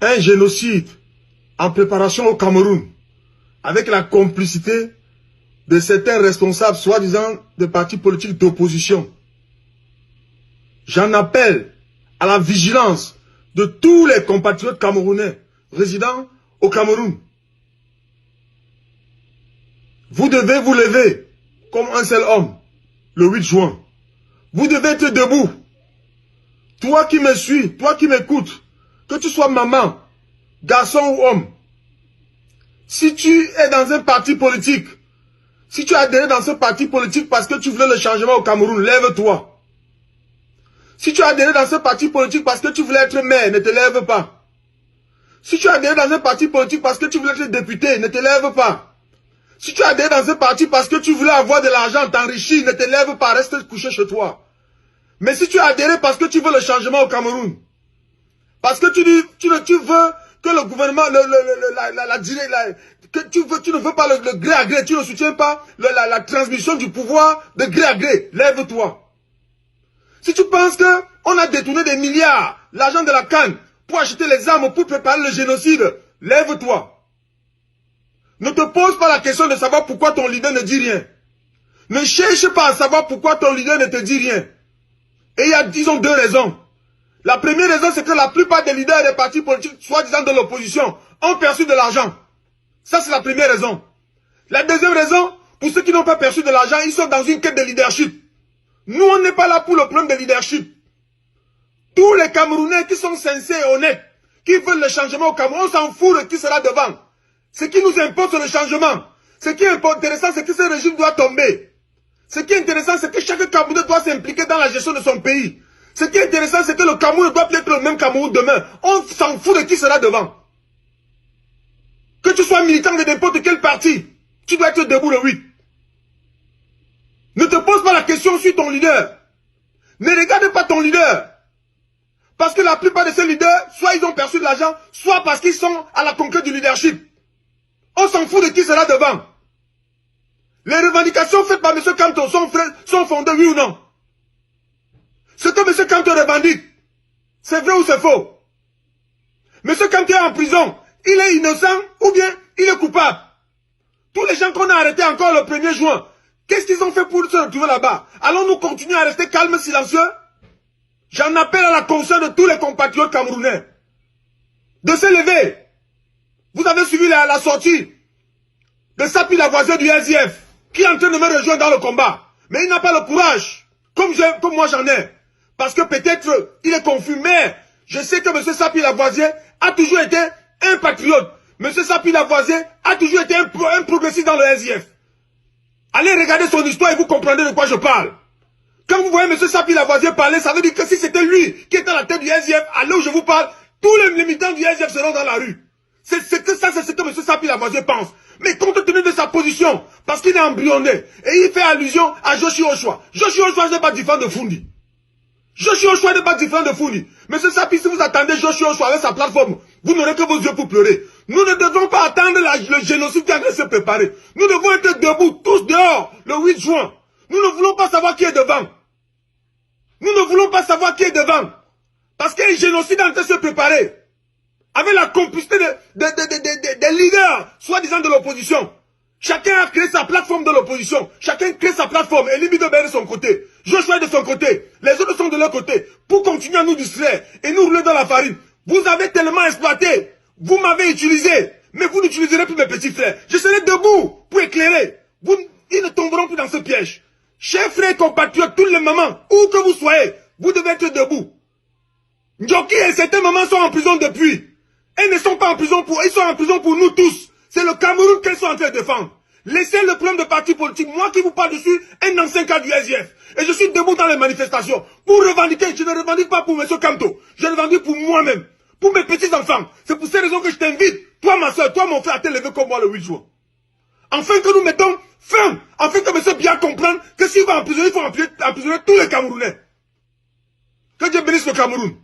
un génocide en préparation au Cameroun, avec la complicité de certains responsables, soi-disant de partis politiques d'opposition. J'en appelle à la vigilance de tous les compatriotes camerounais résidant au Cameroun. Vous devez vous lever comme un seul homme le 8 juin. Vous devez être debout. Toi qui me suis, toi qui m'écoutes, que tu sois maman, garçon ou homme, si tu es dans un parti politique, si tu as adhéré dans ce parti politique parce que tu voulais le changement au Cameroun, lève-toi. Si tu as adhéré dans ce parti politique parce que tu voulais être maire, ne te lève pas. Si tu as adhéré dans un parti politique parce que tu voulais être député, ne te lève pas. Si tu as adhéré dans ce parti parce que tu voulais avoir de l'argent, t'enrichir, ne te lève pas, reste couché chez toi. Mais si tu as adhéré parce que tu veux le changement au Cameroun, parce que tu veux que le gouvernement, tu ne veux pas le gré à gré, tu ne soutiens pas la transmission du pouvoir de gré à gré, lève-toi. Si tu penses qu'on a détourné des milliards, l'argent de la CAN, pour acheter les armes, pour préparer le génocide, lève-toi. Ne te pose pas la question de savoir pourquoi ton leader ne dit rien. Ne cherche pas à savoir pourquoi ton leader ne te dit rien. Et il y a, disons, deux raisons. La première raison, c'est que la plupart des leaders des partis politiques, soi-disant de l'opposition, ont perçu de l'argent. Ça, c'est la première raison. La deuxième raison, pour ceux qui n'ont pas perçu de l'argent, ils sont dans une quête de leadership. Nous, on n'est pas là pour le problème de leadership. Tous les Camerounais qui sont sincères et honnêtes, qui veulent le changement au Cameroun, on s'en fout de qui sera devant. Ce qui nous impose, c'est le changement. Ce qui est intéressant, c'est que ce régime doit tomber. Ce qui est intéressant, c'est que chaque Camerounais doit s'impliquer dans la gestion de son pays. Ce qui est intéressant, c'est que le Cameroun doit être le même Cameroun demain. On s'en fout de qui sera devant. Que tu sois militant de n'importe quel parti, tu dois être debout le 8. Ne te pose pas la question sur ton leader. Ne regarde pas ton leader. Parce que la plupart de ces leaders, soit ils ont perçu de l'argent, soit parce qu'ils sont à la conquête du leadership. On s'en fout de qui sera devant. Les revendications faites par M. Kamto sont fondées, oui ou non? Ce que M. Kamto revendique, c'est vrai ou c'est faux? M. Kamto est en prison, il est innocent ou bien il est coupable? Tous les gens qu'on a arrêtés encore le 1er juin, qu'est-ce qu'ils ont fait pour se retrouver là-bas? Allons-nous continuer à rester calmes, silencieux? J'en appelle à la conscience de tous les compatriotes camerounais de se lever. Vous avez suivi la sortie de Sapi Lavoisier du SDF, qui est en train de me rejoindre dans le combat. Mais il n'a pas le courage, comme moi j'en ai. Parce que peut-être il est confus, mais je sais que M. Sapi Lavoisier a toujours été un patriote. M. Sapi Lavoisier a toujours été un progressiste dans le SDF. Allez regarder son histoire et vous comprendrez de quoi je parle. Quand vous voyez M. Sapi Lavoisier parler, ça veut dire que si c'était lui qui était à la tête du SDF, à l'heure où je vous parle, tous les militants du SDF seront dans la rue. C'est ce que M. Sapi Lavoisier pense. Mais compte tenu de sa position, parce qu'il est embryonné, et il fait allusion à Joshi Ochoa. Joshi Ochoa n'est pas différent de Fundi. Joshi Ochoa n'est pas différent de Fundi. M. Sapi, si vous attendez Joshi Ochoa avec sa plateforme, vous n'aurez que vos yeux pour pleurer. Nous ne devons pas attendre le génocide qui est en train de se préparer. Nous devons être debout, tous dehors, le 8 juin. Nous ne voulons pas savoir qui est devant. Nous ne voulons pas savoir qui est devant. Parce qu'il y a un génocide en train de se préparer. Avec la complicité des leaders, soi-disant de l'opposition. Chacun a créé sa plateforme de l'opposition. Chacun crée sa plateforme. Et Libby de son côté. Joshua est de son côté. Les autres sont de leur côté. Pour continuer à nous distraire et nous rouler dans la farine. Vous avez tellement exploité. Vous m'avez utilisé. Mais vous n'utiliserez plus mes petits frères. Je serai debout pour éclairer. Ils ne tomberont plus dans ce piège. Chers frères et compatriotes, tous les mamans, où que vous soyez, vous devez être debout. Njoki et certaines mamans sont en prison depuis. Elles ne sont pas en prison ils sont en prison pour nous tous. C'est le Cameroun qu'elles sont en train de défendre. Laissez le problème de parti politique. Moi qui vous parle dessus, un ancien cadre du SDF. Et je suis debout dans les manifestations. Pour revendiquer, je ne revendique pas pour M. Kamto. Je revendique pour moi-même. Pour mes petits-enfants. C'est pour ces raisons que je t'invite, toi ma soeur, toi mon frère, à te lever comme moi le 8 juin. Afin que nous mettons fin, afin que M. Biya comprenne que s'il va emprisonner, il faut emprisonner tous les Camerounais. Que Dieu bénisse le Cameroun.